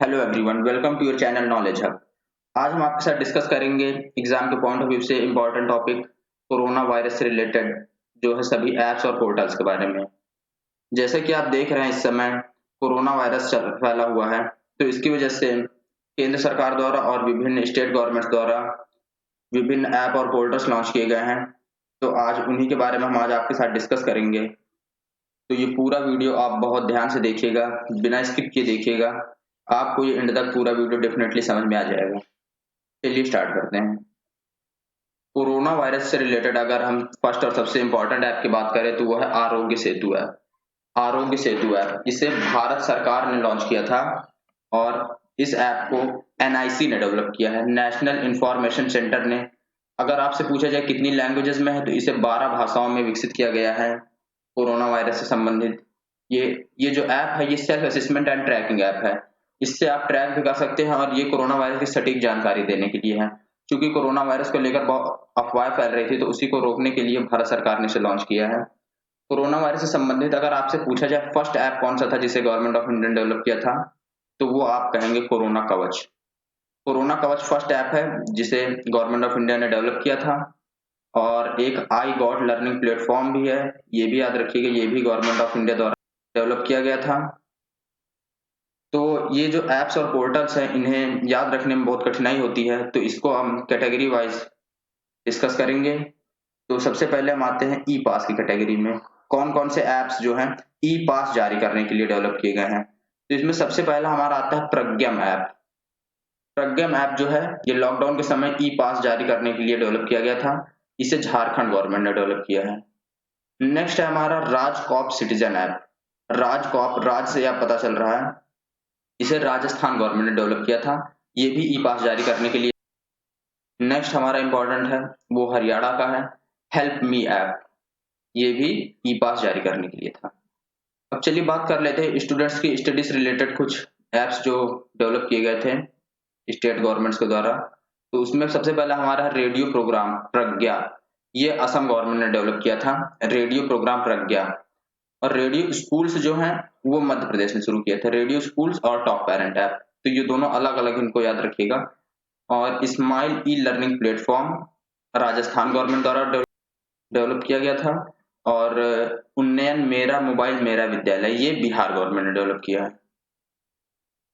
Hello everyone, welcome to your channel Knowledge Hub. आज हम आपके साथ डिस्कस करेंगे एग्जाम के पॉइंट ऑफ व्यू से इम्पोर्टेंट टॉपिक कोरोना वायरस से रिलेटेड जो है सभी ऐप्स और पोर्टल्स के बारे में। जैसे कि आप देख रहे हैं इस समय कोरोना वायरस फैला हुआ है, तो इसकी वजह से केंद्र सरकार द्वारा और विभिन्न स्टेट गवर्नमेंट्स द्वारा विभिन्न ऐप और पोर्टल्स लॉन्च किए गए हैं। तो आज उन्हीं के बारे में हम आज आपके साथ डिस्कस करेंगे। तो ये पूरा वीडियो आप बहुत ध्यान से देखिएगा, बिना स्किप किए देखिएगा, आपको ये एंड तक पूरा वीडियो डेफिनेटली समझ में आ जाएगा। चलिए स्टार्ट करते हैं। कोरोना वायरस से रिलेटेड अगर हम फर्स्ट और सबसे इम्पोर्टेंट ऐप की बात करें तो वो है आरोग्य सेतु ऐप। आरोग्य सेतु ऐप इसे भारत सरकार ने लॉन्च किया था और इस ऐप को एनआईसी ने डेवलप किया है, नेशनल इंफॉर्मेशन सेंटर ने। अगर आपसे पूछा जाए कितनी लैंग्वेजेस में है तो इसे 12 भाषाओं में विकसित किया गया है। कोरोना वायरस से संबंधित ये जो ऐप है ये self assessment and tracking app है। इससे आप ट्रैक भी कर सकते हैं और ये कोरोना वायरस की सटीक जानकारी देने के लिए है। क्योंकि कोरोना वायरस को लेकर बहुत अफवाह फैल रही थी तो उसी को रोकने के लिए भारत सरकार ने इसे लॉन्च किया है। कोरोना वायरस से संबंधित अगर आपसे पूछा जाए फर्स्ट ऐप कौन सा था जिसे गवर्नमेंट ऑफ इंडिया ने डेवलप किया था, तो वो आप कहेंगे कोरोना कवच। कोरोना कवच फर्स्ट ऐप है जिसे गवर्नमेंट ऑफ इंडिया ने डेवलप किया था। और एक आई गॉट लर्निंग प्लेटफॉर्म भी है, ये भी याद रखिएगा, ये भी गवर्नमेंट ऑफ इंडिया द्वारा डेवलप किया गया था। तो ये जो एप्स और पोर्टल्स हैं इन्हें याद रखने में बहुत कठिनाई होती है, तो इसको हम कैटेगरी वाइज डिस्कस करेंगे। तो सबसे पहले हम आते हैं ई पास की कैटेगरी में। कौन कौन से एप्स जो हैं ई पास जारी करने के लिए डेवलप किए गए हैं, तो इसमें सबसे पहला हमारा आता है प्रज्ञम ऐप। प्रज्ञम ऐप जो है ये लॉकडाउन के समय ई पास जारी करने के लिए डेवलप किया गया था। इसे झारखंड गवर्नमेंट ने डेवलप किया है। नेक्स्ट है हमारा राजकॉप सिटीजन ऐप। राजकॉप राज से आप पता चल रहा है, इसे राजस्थान गवर्नमेंट ने डेवलप किया था। ये भी ई पास जारी करने के लिए। नेक्स्ट हमारा इंपॉर्टेंट है वो हरियाणा का है, हेल्प मी ऐप। ये भी ई पास जारी करने के लिए था। अब चलिए बात कर लेते हैं स्टूडेंट्स की स्टडी से रिलेटेड कुछ ऐप्स जो डेवलप किए गए थे स्टेट गवर्नमेंट्स के द्वारा। तो उसमें सबसे पहला हमारा रेडियो प्रोग्राम प्रज्ञा। ये असम गवर्नमेंट ने डेवलप किया था, रेडियो प्रोग्राम प्रज्ञा। और रेडियो स्कूल्स जो हैं वो मध्य प्रदेश ने शुरू किया था, रेडियो स्कूल्स और टॉप पेरेंट ऐप। तो ये दोनों अलग अलग इनको याद रखिएगा। और smile e learning platform Rajasthan government द्वारा डेवलप किया गया था। और उन्नयन मेरा मोबाइल मेरा विद्यालय ये बिहार गवर्नमेंट ने डेवलप किया है।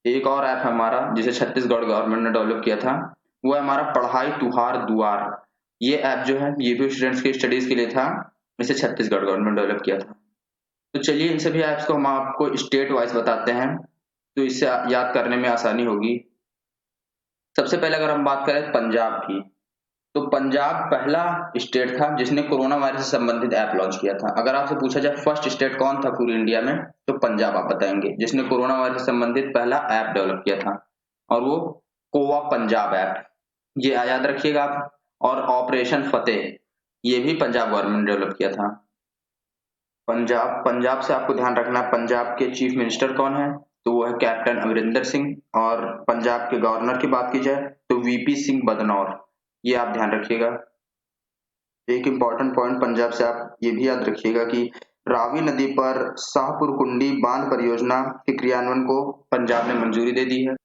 एक और ऐप हमारा जिसे छत्तीसगढ़ गवर्नमेंट ने डेवलप किया था, वो है हमारा पढ़ाई तुहार दुआर। ये ऐप जो है ये भी स्टूडेंट्स की स्टडीज के लिए था, इसे छत्तीसगढ़ गवर्नमेंट डेवलप किया था। तो चलिए इन सभी ऐप्स को हम आपको स्टेट वाइज बताते हैं, तो इससे याद करने में आसानी होगी। सबसे पहले अगर हम बात करें पंजाब की, तो पंजाब पहला स्टेट था जिसने कोरोना वायरस से संबंधित ऐप लॉन्च किया था। अगर आपसे पूछा जाए फर्स्ट स्टेट कौन था पूरी इंडिया में, तो पंजाब आप बताएंगे जिसने कोरोना वायरस से संबंधित पहला ऐप डेवलप किया था, और वो कोवा पंजाब ऐप, ये याद रखिएगा आप। और ऑपरेशन फतेह ये भी पंजाब गवर्नमेंट ने डेवलप किया था। पंजाब से आपको ध्यान रखना, पंजाब के चीफ मिनिस्टर कौन है, तो वो है कैप्टन अमरिंदर सिंह। और पंजाब के गवर्नर की बात की जाए तो वीपी सिंह बदनौर, ये आप ध्यान रखिएगा। एक इम्पॉर्टेंट पॉइंट पंजाब से आप ये भी याद रखिएगा कि रावी नदी पर शाहपुर कुंडी बांध परियोजना के क्रियान्वयन को पंजाब ने मंजूरी दे दी है।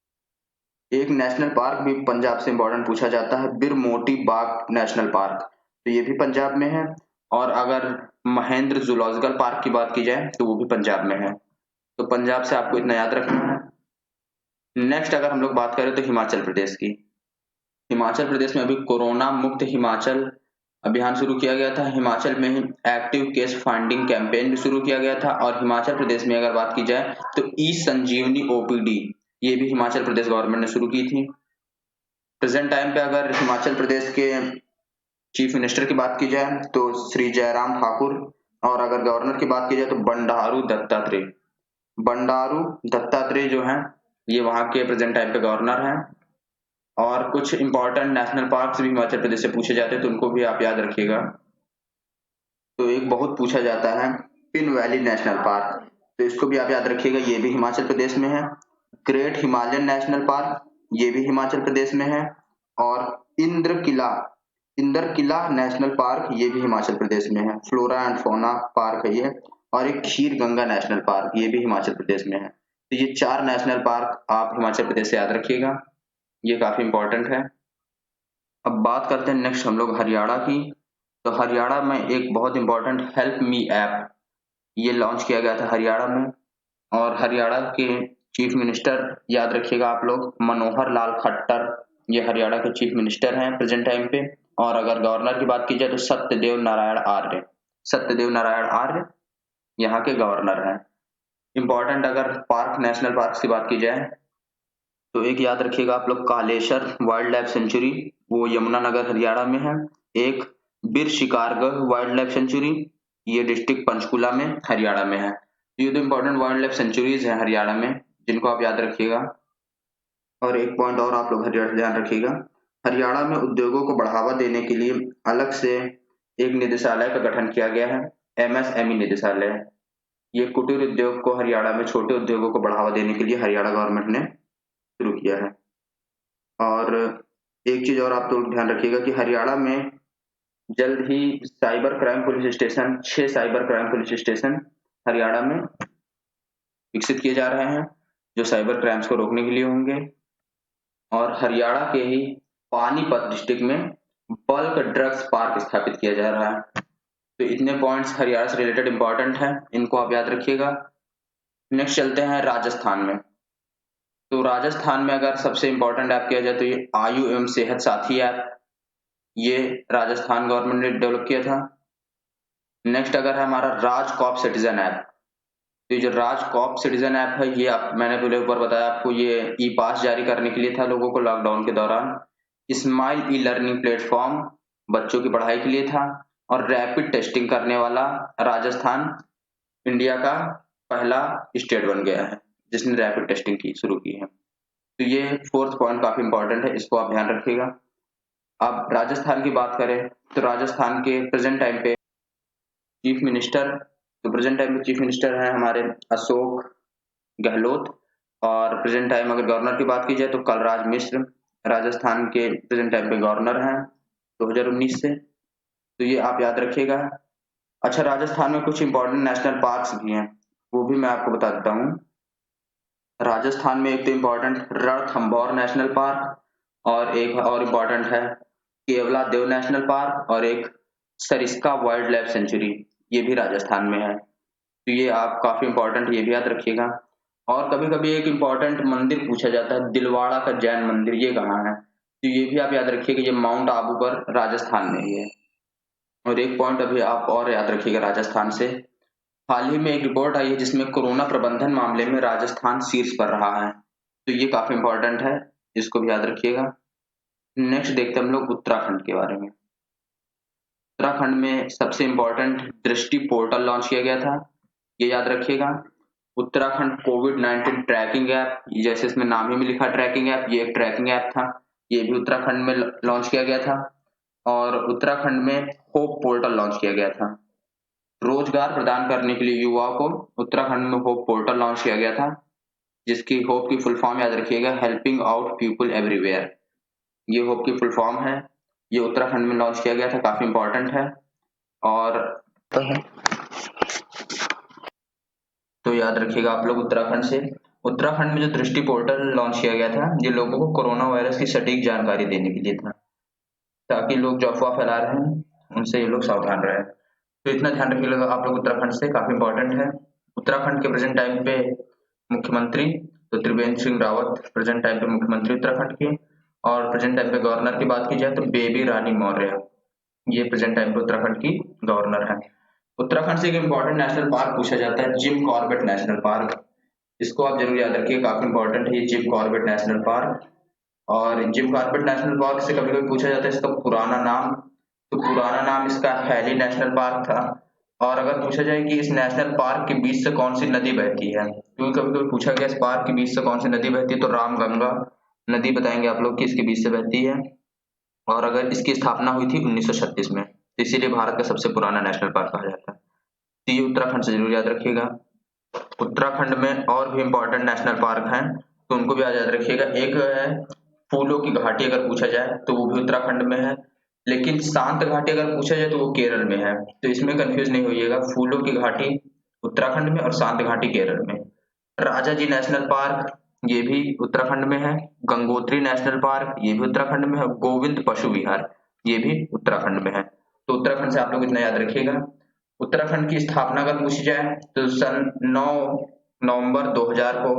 एक नेशनल पार्क भी पंजाब से इम्पोर्टेंट पूछा जाता है, बिर मोटी बाग नेशनल पार्क, तो ये भी पंजाब में है। और अगर महेंद्र जूलॉजिकल पार्क की बात की जाए तो वो भी पंजाब में है। तो पंजाब से आपको इतना याद रखना है। नेक्स्ट अगर हम लोग बात करें तो हिमाचल प्रदेश की। हिमाचल प्रदेश में अभी कोरोना मुक्त हिमाचल अभियान शुरू किया गया था। हिमाचल में ही एक्टिव केस फाइंडिंग कैंपेन भी शुरू किया गया था। और हिमाचल प्रदेश में अगर बात की जाए तो ई संजीवनी ओपीडी ये भी हिमाचल प्रदेश गवर्नमेंट ने शुरू की थी। प्रेजेंट टाइम पे अगर हिमाचल प्रदेश के चीफ मिनिस्टर की बात की जाए तो श्री जयराम ठाकुर, और अगर गवर्नर की बात की जाए तो बंडारू दत्तात्रेय। बंडारू दत्तात्रेय जो हैं ये वहां के प्रेजेंट टाइम पे गवर्नर हैं। और कुछ इंपॉर्टेंट नेशनल पार्क्स भी हिमाचल प्रदेश से पूछे जाते हैं, तो उनको भी आप याद रखिएगा। तो एक बहुत पूछा जाता है पिन वैली नेशनल पार्क, तो इसको भी आप याद रखिएगा, ये भी हिमाचल प्रदेश में है। ग्रेट हिमालयन नेशनल पार्क ये भी हिमाचल प्रदेश में है। और इंद्र किला नेशनल पार्क ये भी हिमाचल प्रदेश में है, फ्लोरा एंड फौना पार्क है ये। और एक खीर गंगा नेशनल पार्क ये भी हिमाचल प्रदेश में है। तो ये 4 नेशनल पार्क आप हिमाचल प्रदेश से याद रखिएगा, ये काफ़ी इम्पोर्टेंट है। अब बात करते हैं नेक्स्ट हम लोग हरियाणा की। तो हरियाणा में एक बहुत इम्पोर्टेंट हेल्प मी ऐप ये लॉन्च किया गया था हरियाणा में, और हरियाणा के चीफ मिनिस्टर याद रखिएगा आप लोग, मनोहर लाल खट्टर, ये हरियाणा के चीफ मिनिस्टर हैं प्रेजेंट टाइम पे। और अगर गवर्नर की बात की जाए तो सत्यदेव नारायण आर्य यहाँ के गवर्नर हैं। इम्पोर्टेंट अगर पार्क नेशनल पार्क की बात की जाए तो एक याद रखिएगा आप लोग, कालेश्वर वाइल्ड लाइफ सेंचुरी, वो यमुनानगर हरियाणा में है। एक बीर शिकारगढ़ वाइल्ड लाइफ सेंचुरी, ये डिस्ट्रिक्ट पंचकुला में हरियाणा में है। ये तो इम्पोर्टेंट वाइल्ड लाइफ सेंचुरीज हैं हरियाणा में, जिनको आप याद रखिएगा। और एक पॉइंट और आप लोग हरियाणा ध्यान रखिएगा, हरियाणा में उद्योगों को बढ़ावा देने के लिए अलग से एक निदेशालय का गठन किया गया है, एमएसएमई निदेशालय। ये कुटीर उद्योग को हरियाणा में, छोटे उद्योगों को बढ़ावा देने के लिए हरियाणा गवर्नमेंट ने शुरू किया है। और एक चीज और आप लोग ध्यान रखिएगा कि हरियाणा में जल्द ही cyber crime police station, 6 cyber crime police station Haryana में विकसित किए जा रहे हैं, जो साइबर क्राइम्स को रोकने के लिए होंगे। और हरियाणा के ही पानीपत डिस्ट्रिक्ट में बल्क ड्रग्स पार्क स्थापित किया जा रहा है। तो इतने पॉइंट्स हरियाणा से रिलेटेड इंपॉर्टेंट हैं, इनको आप याद रखिएगा। नेक्स्ट चलते हैं राजस्थान में। तो राजस्थान में अगर सबसे इंपॉर्टेंट ऐप किया जाए तो ये आयु एवं सेहत साथी ऐप, ये राजस्थान गवर्नमेंट ने डेवलप किया था। नेक्स्ट अगर है हमारा राजकॉप सिटीजन ऐप, तो ये जो राजकॉप सिटीजन ऐप है, ये मैंने पहले ऊपर बताया आपको, ये ई पास जारी करने के लिए था लोगों को लॉकडाउन के दौरान। स्माइल ई लर्निंग प्लेटफॉर्म बच्चों की पढ़ाई के लिए था। और रैपिड टेस्टिंग करने वाला राजस्थान इंडिया का पहला स्टेट बन गया है जिसने रैपिड टेस्टिंग की शुरू की है। तो ये 4th पॉइंट काफी इंपॉर्टेंट है, इसको आप ध्यान रखिएगा। अब राजस्थान की बात करें तो राजस्थान के प्रेजेंट टाइम पे चीफ मिनिस्टर, तो प्रेजेंट टाइम पे चीफ मिनिस्टर हैं हमारे अशोक गहलोत। और प्रेजेंट टाइम अगर गवर्नर की बात की जाए तो कलराज मिश्र राजस्थान के प्रेजेंट टाइम पे गवर्नर हैं 2019 से। तो ये आप याद रखिएगा। अच्छा, राजस्थान में कुछ इंपॉर्टेंट नेशनल पार्क्स भी हैं, वो भी मैं आपको बता देता हूँ। राजस्थान में एक तो इम्पोर्टेंट रणथंभौर नेशनल पार्क, और एक और इम्पोर्टेंट है केवला देव नेशनल पार्क, और एक सरिस्का वाइल्ड लाइफ सेंचुरी, ये भी राजस्थान में है। तो ये आप काफी इम्पोर्टेंट, ये भी याद रखिएगा। और कभी कभी एक इम्पोर्टेंट मंदिर पूछा जाता है, दिलवाड़ा का जैन मंदिर, ये कहाँ है? तो ये भी आप याद रखिएगा, ये माउंट आबू पर राजस्थान में ही है। और एक पॉइंट अभी आप और याद रखिएगा राजस्थान से, हाल ही में एक रिपोर्ट आई है जिसमें कोरोना प्रबंधन मामले में राजस्थान शीर्ष पर रहा है। तो ये काफी इंपॉर्टेंट है, इसको भी याद रखिएगा। नेक्स्ट देखते हैं हम लोग उत्तराखंड के बारे में। उत्तराखंड में सबसे इंपॉर्टेंट दृष्टि पोर्टल लॉन्च किया गया था, ये याद रखिएगा। उत्तराखंड कोविड-19 ट्रैकिंग ऐप, जैसे इसमें नाम ही में लिखा ट्रैकिंग ऐप, ये एक ट्रैकिंग ऐप था, ये भी उत्तराखंड में लॉन्च किया गया था। और उत्तराखंड में होप पोर्टल लॉन्च किया गया था, रोजगार प्रदान करने के लिए युवाओं को उत्तराखंड में होप पोर्टल लॉन्च किया गया था, जिसकी होप की फुल फॉर्म याद रखिएगा, हेल्पिंग आउट पीपल एवरीवेयर। ये होप की फुल फॉर्म है, ये उत्तराखंड में लॉन्च किया गया था, काफी इंपॉर्टेंट है। और तो याद रखिएगा आप लोग उत्तराखंड से, उत्तराखंड में जो दृष्टि पोर्टल लॉन्च किया गया था, ये लोगों को कोरोना वायरस की सटीक जानकारी देने के लिए था, ताकि लोग जो अफवाह फैला रहे हैं उनसे ये लोग सावधान रहे। तो इतना ध्यान रखिएगा आप लोग उत्तराखंड से, काफी इंपॉर्टेंट है। उत्तराखंड के प्रेजेंट टाइम पे मुख्यमंत्री तो त्रिवेंद्र सिंह रावत प्रेजेंट टाइम पे मुख्यमंत्री उत्तराखंड के। और प्रेजेंट टाइम पे गवर्नर की बात की जाए तो बेबी रानी मौर्य, ये प्रेजेंट टाइम पे उत्तराखंड की गवर्नर है। उत्तराखंड से एक इंपॉर्टेंट नेशनल पार्क पूछा जाता है, जिम कॉर्बेट नेशनल पार्क, इसको आप जरूर याद रखिए, काफी इंपॉर्टेंट है ये जिम कॉर्बेट नेशनल पार्क। और जिम कॉर्बेट नेशनल पार्क से कभी कभी पूछा जाता है इसका पुराना नाम, तो पुराना नाम इसका हैली नेशनल पार्क था। और अगर पूछा जाए कि इस नेशनल पार्क के बीच से कौन सी नदी बहती है, क्योंकि कभी कभी पूछा गया इस पार्क के बीच से कौन सी नदी बहती है, तो रामगंगा नदी बताएंगे आप लोग कि इसके बीच से बहती है। और अगर इसकी स्थापना हुई थी 1936 में, तो इसीलिए भारत का सबसे पुराना नेशनल पार्क कहा जाता है। तो ये उत्तराखंड से जरूर याद रखिएगा। उत्तराखंड में और भी इंपॉर्टेंट नेशनल पार्क हैं, तो उनको भी याद रखिएगा। एक है फूलों की घाटी, अगर पूछा जाए तो वो भी उत्तराखंड में है। लेकिन शांत घाटी अगर पूछा जाए तो वो केरल में है, तो इसमें कंफ्यूज नहीं होइएगा, फूलों की घाटी उत्तराखंड में और शांत घाटी केरल में। राजा जी नेशनल पार्क ये भी उत्तराखंड में है। गंगोत्री नेशनल पार्क ये भी उत्तराखंड में है। गोविंद पशु विहार ये भी उत्तराखंड में है। तो उत्तराखंड से आप लोग इतना याद रखिएगा। उत्तराखंड की स्थापना अगर पूछी जाए तो सन 9 नवंबर 2000 को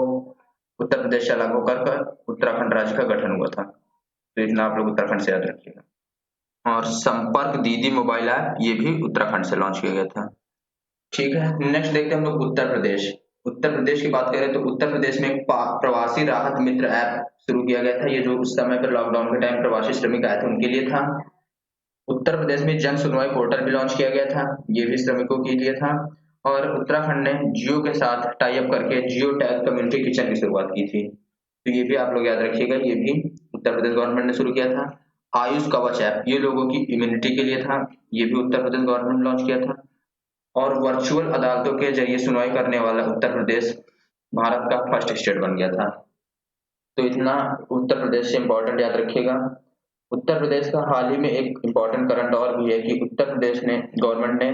उत्तर प्रदेश से अलग होकर उत्तराखंड राज्य का गठन हुआ था। तो इतना आप लोग उत्तराखंड से याद रखिएगा। और संपर्क दीदी मोबाइल ऐप ये भी उत्तराखंड से लॉन्च किया गया था। ठीक है, नेक्स्ट देखते हैं हम लोग उत्तर प्रदेश। उत्तर प्रदेश की बात करें तो उत्तर प्रदेश में एक प्रवासी राहत मित्र ऐप शुरू किया गया था। ये जो उस समय पर लॉकडाउन के टाइम प्रवासी श्रमिक आए थे उनके लिए था। उत्तर प्रदेश में जन सुनवाई पोर्टल भी लॉन्च किया गया था, ये भी श्रमिकों के लिए था। और उत्तराखंड ने जियो के साथ टाई अप करके जियो टैग कम्युनिटी किचन की शुरुआत की थी। तो ये भी आप लोग याद रखिएगा, ये भी उत्तर प्रदेश गवर्नमेंट ने शुरू किया था। आयुष कवच ऐप ये लोगों की इम्यूनिटी के लिए था, ये भी उत्तर प्रदेश गवर्नमेंट ने लॉन्च किया था। और वर्चुअल अदालतों के जरिए सुनवाई करने वाला उत्तर प्रदेश भारत का फर्स्ट स्टेट बन गया था। तो इतना उत्तर प्रदेश से इंपॉर्टेंट याद रखिएगा। उत्तर प्रदेश का हाल ही में एक इम्पोर्टेंट करंट और भी है कि उत्तर प्रदेश ने गवर्नमेंट ने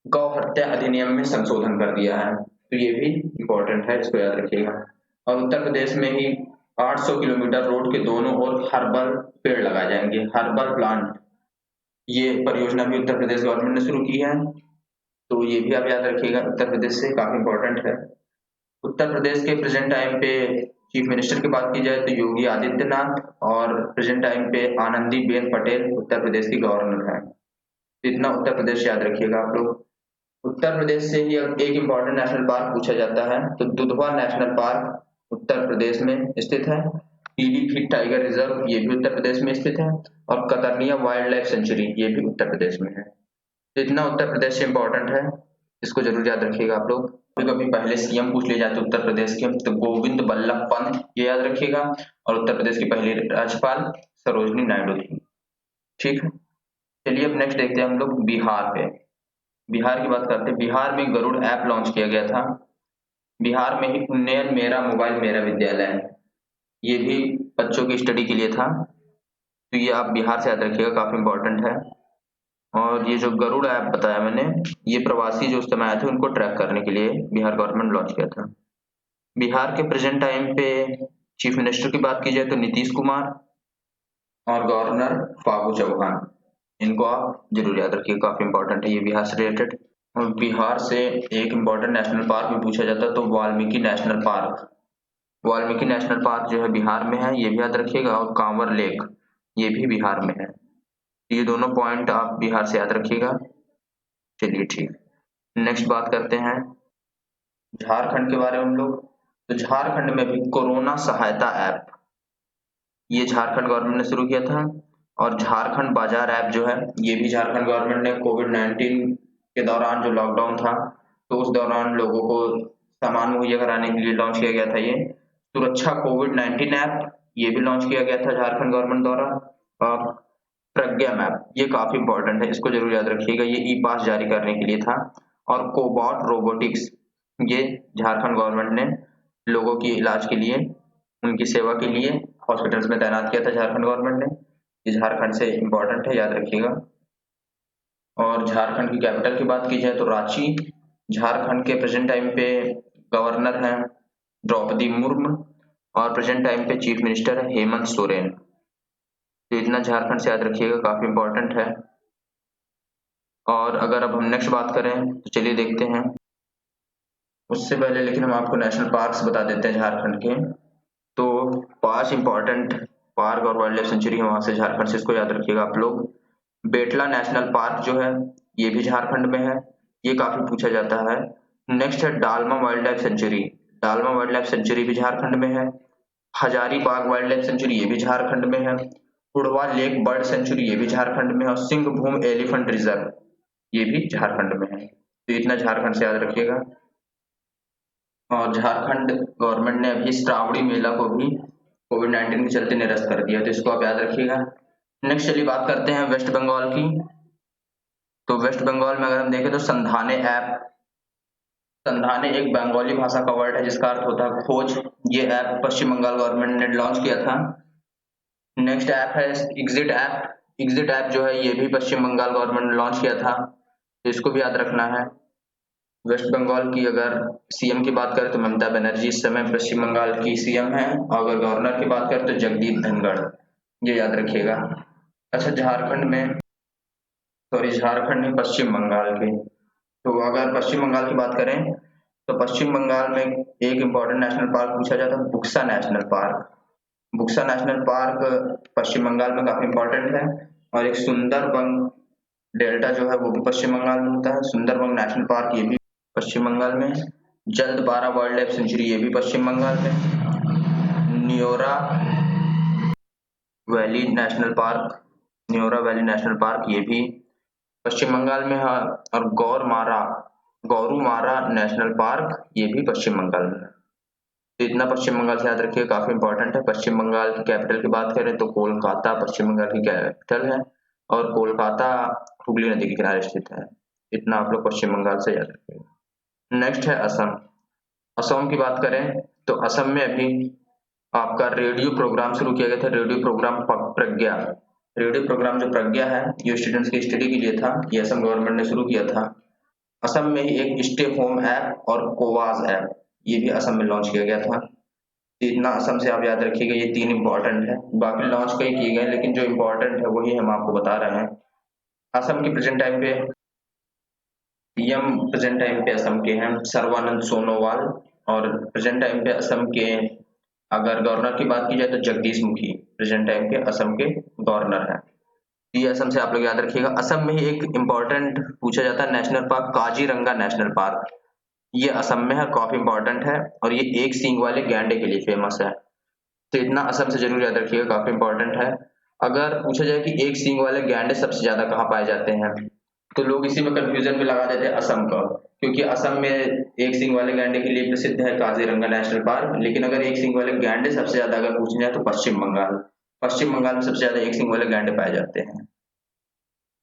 गौ हत्या अधिनियम में संशोधन कर दिया है। तो ये भी इम्पोर्टेंट है, इसको याद रखिएगा। और उत्तर प्रदेश में ही 800 किलोमीटर रोड के दोनों ओर हर्बल पेड़ लगाए जाएंगे, हर्बल प्लांट। ये परियोजना भी उत्तर प्रदेश गवर्नमेंट ने शुरू की है। तो ये भी आप याद रखिएगा, उत्तर प्रदेश से काफी इंपॉर्टेंट है। उत्तर प्रदेश के प्रेजेंट टाइम पे चीफ मिनिस्टर की बात की जाए तो योगी आदित्यनाथ, और प्रेजेंट टाइम पे आनंदी बेन पटेल उत्तर प्रदेश की गवर्नर है। इतना उत्तर प्रदेश याद रखिएगा आप लोग। उत्तर प्रदेश से ही अब एक इम्पोर्टेंट नेशनल पार्क पूछा जाता है, तो दुधवा नेशनल पार्क उत्तर प्रदेश में स्थित है। पीलीभीत टाइगर रिजर्व ये भी उत्तर प्रदेश में स्थित है। और कतर्निया वाइल्ड लाइफ सेंचुरी ये भी उत्तर प्रदेश में है। तो इतना उत्तर प्रदेश से इंपॉर्टेंट है, इसको जरूर याद रखिएगा आप लोग। कभी कभी पहले सीएम पूछ लिए जाते उत्तर प्रदेश के, तो गोविंद बल्लभ पंत ये याद रखिएगा। और उत्तर प्रदेश की पहली राज्यपाल सरोजनी नायडू थी। ठीक है, चलिए अब नेक्स्ट देखते हैं हम लोग बिहार पे। बिहार की बात करते हैं। बिहार में गरुड़ ऐप लॉन्च किया गया था। बिहार में ही उन्नयन मेरा मोबाइल मेरा विद्यालय ये भी बच्चों की स्टडी के लिए था। तो ये आप बिहार से याद रखिएगा, काफी इंपॉर्टेंट है। और ये जो गरुड़ ऐप बताया मैंने, ये प्रवासी जो उस समय आए थे उनको ट्रैक करने के लिए बिहार गवर्नमेंट लॉन्च किया था। बिहार के प्रेजेंट टाइम पे चीफ मिनिस्टर की बात की जाए तो नीतीश कुमार, और गवर्नर फागू चौहान। इनको आप जरूर याद रखिए, काफी इंपॉर्टेंट है ये बिहार से रिलेटेड। और बिहार से एक इम्पोर्टेंट नेशनल पार्क भी पूछा जाता है, तो Valmiki national park. Valmiki national park जो है बिहार में है, ये भी याद रखिएगा। और कांवर लेक ये भी बिहार में है। ये दोनों पॉइंट आप बिहार से याद रखिएगा। चलिए ठीक, नेक्स्ट बात करते हैं झारखंड के बारे में हम लोग। तो झारखंड में भी कोरोना सहायता ऐप ये झारखंड गवर्नमेंट ने शुरू किया था। और झारखंड बाजार ऐप जो है ये भी झारखंड गवर्नमेंट ने कोविड-19 के दौरान जो लॉकडाउन था तो उस दौरान लोगों को सामान मुहैया कराने के लिए लॉन्च किया गया था। ये सुरक्षा कोविड-19 ऐप ये भी लॉन्च किया गया था झारखंड गवर्नमेंट द्वारा। और प्रज्ञा मैप ये काफी इंपॉर्टेंट है, इसको जरूर याद रखिएगा, ये ई पास जारी करने के लिए था। और कोबॉट रोबोटिक्स ये झारखंड गवर्नमेंट ने लोगों की इलाज के लिए, उनकी सेवा के लिए हॉस्पिटल्स में तैनात किया था झारखंड गवर्नमेंट ने। ये झारखंड से इंपॉर्टेंट है, याद रखिएगा। और झारखंड की कैपिटल की बात की जाए तो रांची। झारखंड के प्रेजेंट टाइम पे गवर्नर हैं द्रौपदी मुर्मू, और प्रेजेंट टाइम पे चीफ मिनिस्टर है हेमंत सोरेन। तो इतना झारखंड से याद रखिएगा, काफी इंपॉर्टेंट है। और अगर अब हम नेक्स्ट बात करें तो चलिए देखते हैं। उससे पहले लेकिन हम आपको नेशनल पार्क्स बता देते हैं झारखंड के। तो 5 इंपॉर्टेंट पार्क और वाइल्ड लाइफ सेंचुरी है वहां से झारखंड से, इसको याद रखिएगा आप लोग। बेटला नेशनल पार्क जो है ये भी झारखंड में है, ये काफी पूछा जाता है। नेक्स्ट है Dalma wild life century. Dalma wild life century भी झारखंड में है। हजारीबाग वाइल्ड लाइफ सेंचुरी ये भी झारखंड में है। उड़वा लेक बर्ड सेंचुरी ये भी झारखंड में है। और सिंहभूम एलिफेंट रिजर्व ये भी झारखंड में है। तो इतना झारखंड से याद रखिएगा। और झारखंड गवर्नमेंट ने अभी श्रावणी मेला को भी कोविड-19 के चलते निरस्त कर दिया, तो इसको आप याद रखिएगा। नेक्स्ट चलिए बात करते हैं वेस्ट बंगाल की। तो वेस्ट बंगाल में अगर हम देखें तो संधाने ऐप, संधाने एक बंगाली भाषा का वर्ड है जिसका अर्थ होता है खोज। ये ऐप पश्चिम बंगाल गवर्नमेंट ने लॉन्च किया था। नेक्स्ट ऐप है एग्जिट ऐप। एग्जिट ऐप जो है ये भी पश्चिम बंगाल गवर्नमेंट ने लॉन्च किया था, तो इसको भी याद रखना है। वेस्ट बंगाल की अगर सीएम की बात करें तो ममता बनर्जी इस समय पश्चिम बंगाल की सीएम है, और अगर गवर्नर की बात करें तो जगदीप धनखड़, ये याद रखिएगा। अच्छा, झारखंड नहीं, पश्चिम बंगाल के। तो अगर पश्चिम बंगाल की बात करें तो पश्चिम बंगाल में एक इम्पोर्टेंट नेशनल पार्क पूछा जाता है, Buxa national park. Buxa national park Paschim Bangal में काफी इम्पोर्टेंट है। और एक सुंदरबन डेल्टा जो है वो भी पश्चिम बंगाल में होता है, सुंदरबन नेशनल पार्क ये भी पश्चिम बंगाल में। जल्दबारा वाइल्ड लाइफ सेंचुरी ये भी पश्चिम बंगाल में। न्योरा वैली नेशनल पार्क ये भी पश्चिम बंगाल में है। और गौरुमारा नेशनल पार्क ये भी पश्चिम बंगाल में है। तो इतना पश्चिम बंगाल से याद रखिए, काफी इंपॉर्टेंट है। पश्चिम बंगाल की कैपिटल की बात करें तो कोलकाता पश्चिम बंगाल की कैपिटल है, और कोलकाता हुगली नदी के किनारे स्थित है। इतना आप लोग पश्चिम बंगाल से याद रखिएगा। नेक्स्ट है असम। असम की बात करें तो असम में अभी आपका रेडियो प्रोग्राम शुरू किया गया था, रेडियो प्रोग्राम प्रज्ञा। रेडियो प्रोग्राम जो प्रज्ञा है ये स्टूडेंट्स की स्टडी के लिए था, ये असम गवर्नमेंट ने शुरू किया था। असम में ही एक स्टे होम ऐप और कोवाज ऐप ये भी असम में लॉन्च किया गया था। इतना असम से आप याद रखिएगा, ये तीन इंपॉर्टेंट है। बाकी लॉन्च कई किए गए लेकिन जो इंपॉर्टेंट है वही हम आपको बता रहे हैं। असम की प्रेजेंट टाइम पे सीएम प्रेजेंट टाइम पे असम के हैं सर्बानंद सोनोवाल, और प्रेजेंट टाइम पे असम के अगर गवर्नर की बात की जाए तो जगदीश मुखी प्रेजेंट टाइम के असम के गवर्नर है। ये असम से आप लोग याद रखिएगा। असम में ही एक इम्पोर्टेंट पूछा जाता है national park, Kaziranga national park. ये असम में है, काफी इंपॉर्टेंट है, और ये एक सींग वाले गैंडे के लिए फेमस है। तो इतना असम से जरूर याद रखिएगा, काफी इंपॉर्टेंट है। अगर पूछा जाए कि एक सींग वाले गैंडे सबसे ज्यादा कहाँ पाए जाते हैं तो लोग इसी में कंफ्यूजन में लगा देते हैं असम का, क्योंकि असम में एक सींग वाले गैंडे के लिए प्रसिद्ध है काजीरंगा नेशनल पार्क। लेकिन अगर एक सींग वाले गैंडे सबसे ज्यादा अगर पूछना है तो पश्चिम बंगाल में सबसे ज्यादा एक सींग वाले गैंडे पाए जाते हैं।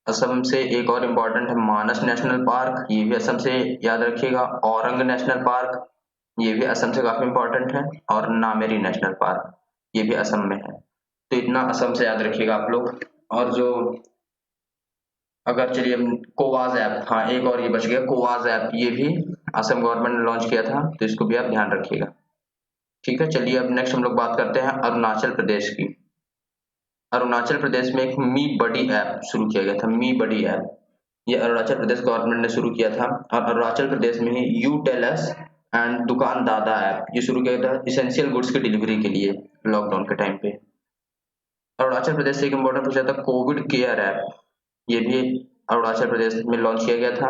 असम से एक और इम्पोर्टेंट है मानस नेशनल पार्क, ये भी असम से याद रखिएगा। औरंग नेशनल पार्क ये भी असम से काफी इम्पोर्टेंट है, और नामेरी नेशनल पार्क ये भी असम में है। तो इतना असम से याद रखिएगा आप लोग। और जो अगर चलिए कोवाज ऐप, हाँ एक और ये बच गया कोवाज ऐप, ये भी असम गवर्नमेंट ने लॉन्च किया था, तो इसको भी आप ध्यान रखिएगा। ठीक है, चलिए अब नेक्स्ट हम लोग बात करते हैं अरुणाचल प्रदेश की। अरुणाचल प्रदेश में एक मी बडी ऐप शुरू किया गया था, मी बडी ऐप। ये अरुणाचल प्रदेश गवर्नमेंट ने शुरू किया था, और अरुणाचल प्रदेश में ही यू टेल अस एंड दुकान दादा ऐप ये शुरू किया था इसेंशियल गुड्स की डिलीवरी के लिए लॉकडाउन के टाइम पे। अरुणाचल प्रदेश से एक इम्पोर्टेंट पूछा था कोविड केयर ऐप, ये भी अरुणाचल प्रदेश में लॉन्च किया गया था।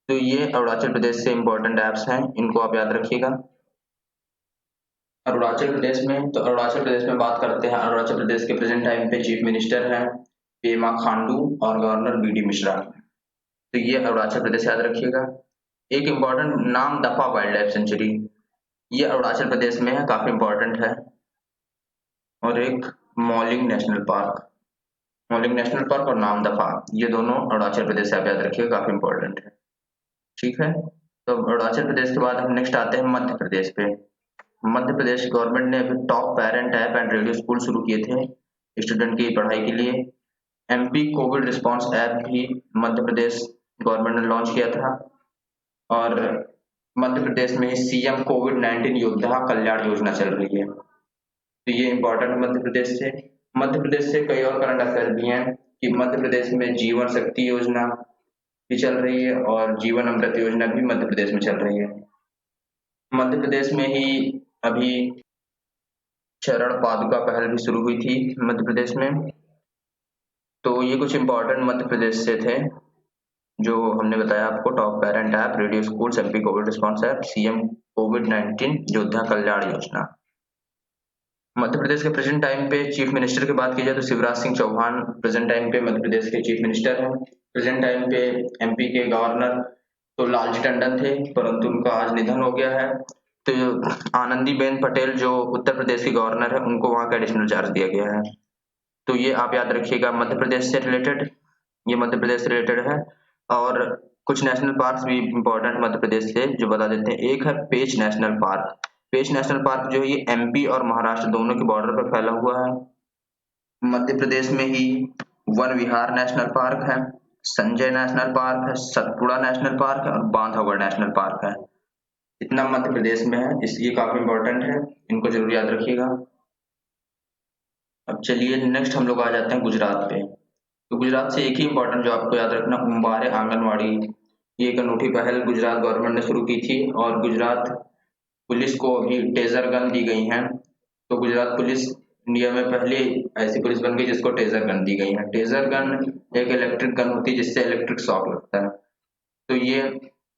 तो ये अरुणाचल प्रदेश से इम्पोर्टेंट ऐप्स हैं, इनको आप याद रखिएगा। अरुणाचल प्रदेश में बात करते हैं। अरुणाचल प्रदेश के प्रेजेंट टाइम पे चीफ मिनिस्टर हैं पेमा खांडू, और गवर्नर बीडी मिश्रा। तो ये अरुणाचल प्रदेश याद रखिएगा। एक इम्पोर्टेंट नाम दफा वाइल्ड लाइफ सेंचुरी, ये अरुणाचल प्रदेश में है, काफी इम्पोर्टेंट है। और एक मॉलिंग नेशनल पार्क और नाम दफा, ये दोनों अरुणाचल प्रदेश से आप याद रखिएगा, काफी इंपॉर्टेंट है। ठीक है, तो अरुणाचल प्रदेश के बाद हम नेक्स्ट आते हैं मध्य प्रदेश पे। मध्य प्रदेश गवर्नमेंट ने अभी top parent app and radio school शुरू किए थे स्टूडेंट की पढ़ाई के लिए। एमपी कोविड रिस्पांस ऐप भी मध्य प्रदेश गवर्नमेंट ने लॉन्च किया था, और मध्य प्रदेश में सीएम कोविड-19 योद्धा कल्याण योजना चल रही है। तो ये इंपॉर्टेंट मध्य प्रदेश से कई और करंट अफेयर भी हैं कि मध्य प्रदेश में जीवन शक्ति योजना भी चल रही है, और जीवन अमृत योजना भी मध्य प्रदेश में चल रही है। मध्य प्रदेश में ही अभी चरण पादुका पहल भी शुरू हुई थी मध्य प्रदेश में। तो ये कुछ इंपॉर्टेंट मध्य प्रदेश से थे जो हमने बताया आपको, top parent app, radio school, MP covid response app, CM कोविड-19 योद्धा कल्याण योजना। मध्य प्रदेश के प्रेजेंट टाइम पे चीफ मिनिस्टर की बात की जाए तो शिवराज सिंह चौहान प्रेजेंट टाइम पे मध्य प्रदेश के चीफ मिनिस्टर हैं। प्रेजेंट टाइम पे एमपी के गवर्नर तो लालजी टंडन थे, परंतु उनका आज निधन हो गया है। तो आनंदीबेन पटेल जो उत्तर प्रदेश की गवर्नर है, उनको वहां का एडिशनल चार्ज दिया गया है। तो ये आप याद रखिएगा मध्य प्रदेश से रिलेटेड, ये मध्य प्रदेश से रिलेटेड है। और कुछ नेशनल पार्क भी इंपॉर्टेंट मध्य प्रदेश से जो बता देते हैं। एक है पेंच नेशनल पार्क। पेंच नेशनल पार्क जो है ये एमपी और महाराष्ट्र दोनों के बॉर्डर पर फैला हुआ है। मध्य प्रदेश में ही वन विहार नेशनल पार्क है। संजय नेशनल पार्क है, सतपुड़ा नेशनल पार्क है और बांधवगढ़ नेशनल पार्क है। इतना मध्य प्रदेश में है, ये काफी इंपॉर्टेंट है, इनको जरूर याद रखिएगा। अब चलिए नेक्स्ट हम लोग आ जाते हैं गुजरात पे। तो गुजरात से एक ही इंपॉर्टेंट जो आपको याद रखना, उम्बारे आंगनवाड़ी। ये एक अनूठी पहल गुजरात गवर्नमेंट ने शुरू की थी और गुजरात पुलिस को अभी टेजर गन दी गई हैं। तो गुजरात पुलिस इंडिया में पहली ऐसी पुलिस बन गई जिसको टेजर गन दी गई है। टेजर गन एक इलेक्ट्रिक गन होती है जिससे इलेक्ट्रिक शॉक लगता है। तो ये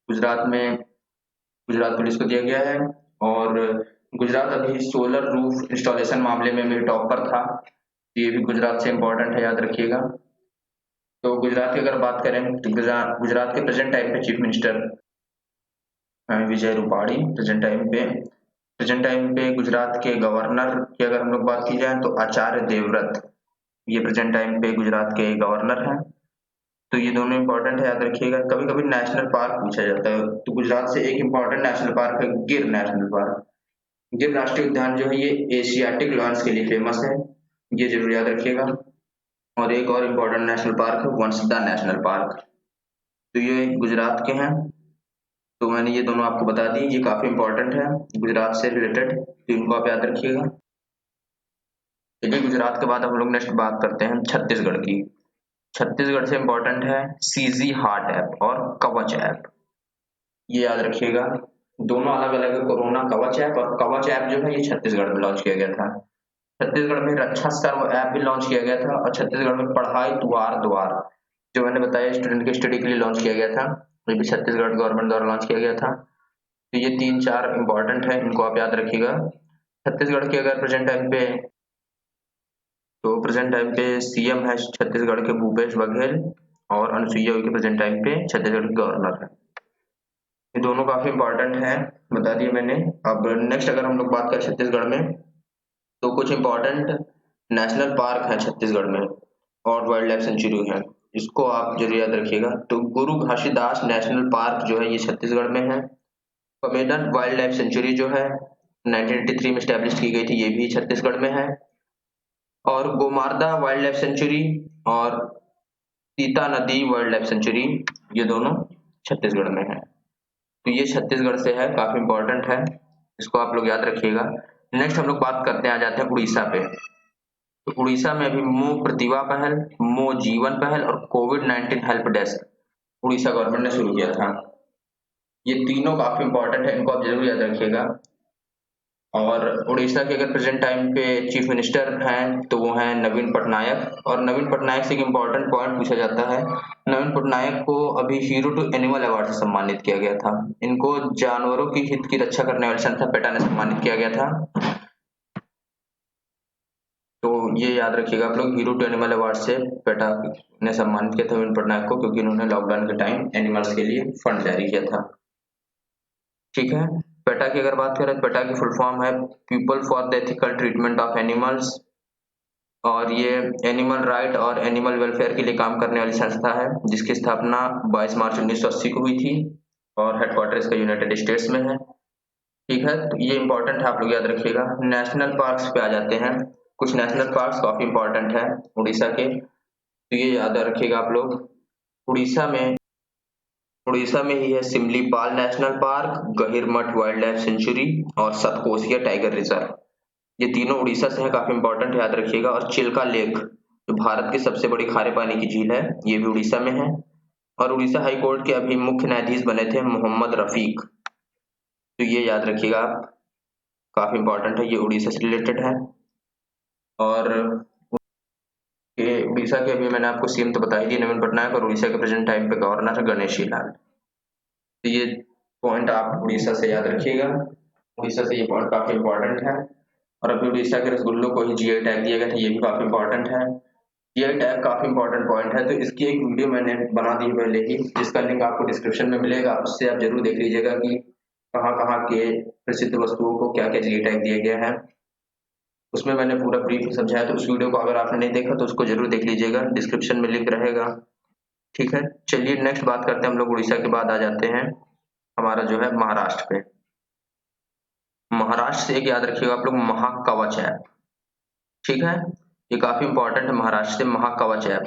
गुजरात में गुजरात पुलिस को दिया गया है। और गुजरात अभी सोलर रूफ इंस्टॉलेशन मामले में भी टॉप पर था। ये भी गुजरात से इंपॉर्टेंट है, याद रखिएगा। तो गुजरात की अगर बात करें तो गुजरात के प्रेजेंट टाइम पे chief minister Vijay Rupani. Present time पे गुजरात के गवर्नर की अगर हम लोग बात की जाए तो आचार्य देवव्रत, ये प्रेजेंट टाइम पे गुजरात के गवर्नर हैं। तो ये दोनों इंपॉर्टेंट है, याद रखिएगा। कभी कभी नेशनल पार्क पूछा जाता है, तो गुजरात से एक इंपॉर्टेंट नेशनल पार्क है गिर नेशनल पार्क। गिर राष्ट्रीय उद्यान जो है ये एशियाटिक लॉयंस के लिए फेमस है, ये जरूर याद रखिएगा। और एक और इम्पोर्टेंट नेशनल पार्क है वंसदा नेशनल पार्क। तो ये गुजरात के हैं। तो मैंने ये दोनों आपको बता दी, ये काफी इंपॉर्टेंट है गुजरात से रिलेटेड, तो इनको आप याद रखिएगा। चलिए गुजरात के बाद हम लोग नेक्स्ट बात करते हैं छत्तीसगढ़ की। छत्तीसगढ़ से इंपॉर्टेंट है सीजी हार्ट ऐप और कवच ऐप, ये याद रखिएगा। दोनों अलग अलग है, कोरोना कवच ऐप और कवच ऐप जो है ये छत्तीसगढ़ में लॉन्च किया गया था। छत्तीसगढ़ में रक्षा सर्व ऐप भी लॉन्च किया गया था और छत्तीसगढ़ में पढ़ाई द्वार द्वार जो मैंने बताया स्टूडेंट के स्टडी के लिए लॉन्च किया गया था, ये भी छत्तीसगढ़ गवर्नमेंट द्वारा लॉन्च किया गया था। तो ये 3-4 इंपॉर्टेंट है, इनको आप याद रखिएगा। छत्तीसगढ़ के अगर प्रेजेंट टाइम पे सीएम है छत्तीसगढ़ के भूपेश बघेल और अनुसुईया उइके प्रेजेंट टाइम पे छत्तीसगढ़ के गवर्नर है। ये दोनों काफी इंपॉर्टेंट है, बता दिए मैंने। अब नेक्स्ट अगर हम लोग बात करें छत्तीसगढ़ में तो कुछ इंपॉर्टेंट नेशनल पार्क है छत्तीसगढ़ में और वाइल्ड लाइफ सेंचुरी है, इसको आप जरूर याद रखिएगा। तो गुरु घासीदास नेशनल पार्क जो है ये छत्तीसगढ़ में है। कमेडन वाइल्ड लाइफ सेंचुरी जो है 1983 में स्टैब्लिश की गई थी, ये भी छत्तीसगढ़ में है। और गोमार्दा वाइल्ड लाइफ सेंचुरी और सीता नदी वाइल्ड लाइफ सेंचुरी, ये दोनों छत्तीसगढ़ में है। तो ये छत्तीसगढ़ से है, काफी इंपॉर्टेंट है, इसको आप लोग याद रखिएगा। नेक्स्ट हम लोग बात करते हैं, आ जाते हैं उड़ीसा पे। तो उड़ीसा में अभी मो प्रतिभा पहल, मो जीवन पहल और कोविड-19 हेल्प डेस्क उड़ीसा गवर्नमेंट ने शुरू किया था। ये तीनों काफी इंपॉर्टेंट है, इनको आप जरूर याद रखिएगा। और उड़ीसा के अगर प्रेजेंट टाइम पे चीफ मिनिस्टर हैं तो वो हैं नवीन पटनायक। और नवीन पटनायक से एक इम्पॉर्टेंट पॉइंट पूछा जाता है, नवीन पटनायक को अभी हीरो टू एनिमल अवार्ड से सम्मानित किया गया था। इनको जानवरों की हित की रक्षा करने वाली संस्था पेटा ने सम्मानित किया गया था। तो ये याद रखिएगा आप लोग, हीरो टू एनिमल अवार्ड से पेटा ने सम्मानित किया था नवीन पटनायक को, क्योंकि इन्होंने लॉकडाउन के टाइम एनिमल्स के लिए फंड जारी किया था। ठीक है, पेटा की अगर बात करें, पेटा की फुल फॉर्म है people for the ethical treatment of animals. और ये एनिमल राइट और एनिमल वेलफेयर के लिए काम करने वाली संस्था है, जिसकी स्थापना 22 मार्च 1980 को हुई थी और हेडक्वार्टर इसका यूनाइटेड स्टेट्स में है। ठीक है, तो ये इंपॉर्टेंट है, आप लोग याद रखिएगा। नेशनल पार्क्स पे आ जाते हैं। कुछ नेशनल पार्क्स काफी इंपॉर्टेंट है उड़ीसा के, तो ये याद रखिएगा आप लोग। उड़ीसा में ही है Similipal national park, Gahirmatha wild life sanctuary और सतकोसिया टाइगर रिजर्व। ये तीनों उड़ीसा से है, काफी इंपॉर्टेंट है, याद रखिएगा। और चिल्का लेक जो भारत की सबसे बड़ी खारे पानी की झील है, ये भी उड़ीसा में है। और उड़ीसा हाई कोर्ट के अभी मुख्य न्यायाधीश बने थे मोहम्मद रफीक, तो ये याद रखिएगा आप, काफी इंपॉर्टेंट है, ये उड़ीसा से रिलेटेड है। और ये उड़ीसा के अभी मैंने आपको सीएम तो बता ही दिया नवीन पटनायक, और उड़ीसा के प्रेजेंट टाइम पे गवर्नर है गणेशी लाल। तो ये पॉइंट आप उड़ीसा से याद रखिएगा, उड़ीसा से ये पॉइंट काफी इंपॉर्टेंट है। और अभी उड़ीसा के रसगुल्लों को ही जीआई टैग दिया गया था, ये भी काफी इंपॉर्टेंट है। जीआई टैग काफी इंपॉर्टेंट पॉइंट है, तो इसकी एक वीडियो मैंने बना दी पहले ही, जिसका लिंक आपको डिस्क्रिप्शन में मिलेगा, उससे आप जरूर देख लीजिएगा कि कहाँ कहाँ के प्रसिद्ध वस्तुओं को क्या क्या जीआई टैग दिया गया है। उसमें मैंने पूरा ब्रीफ समझाया, तो उस वीडियो को अगर आपने नहीं देखा तो उसको जरूर देख लीजिएगा, डिस्क्रिप्शन में लिंक रहेगा। ठीक है, चलिए नेक्स्ट बात करते हैं हम लोग। उड़ीसा के बाद आ जाते हैं हमारा जो है महाराष्ट्र पे। महाराष्ट्र से एक याद रखिएगा आप लोग, महाकवच ऐप। ठीक है, ये काफी इंपॉर्टेंट है, महाराष्ट्र से महाकवच ऐप।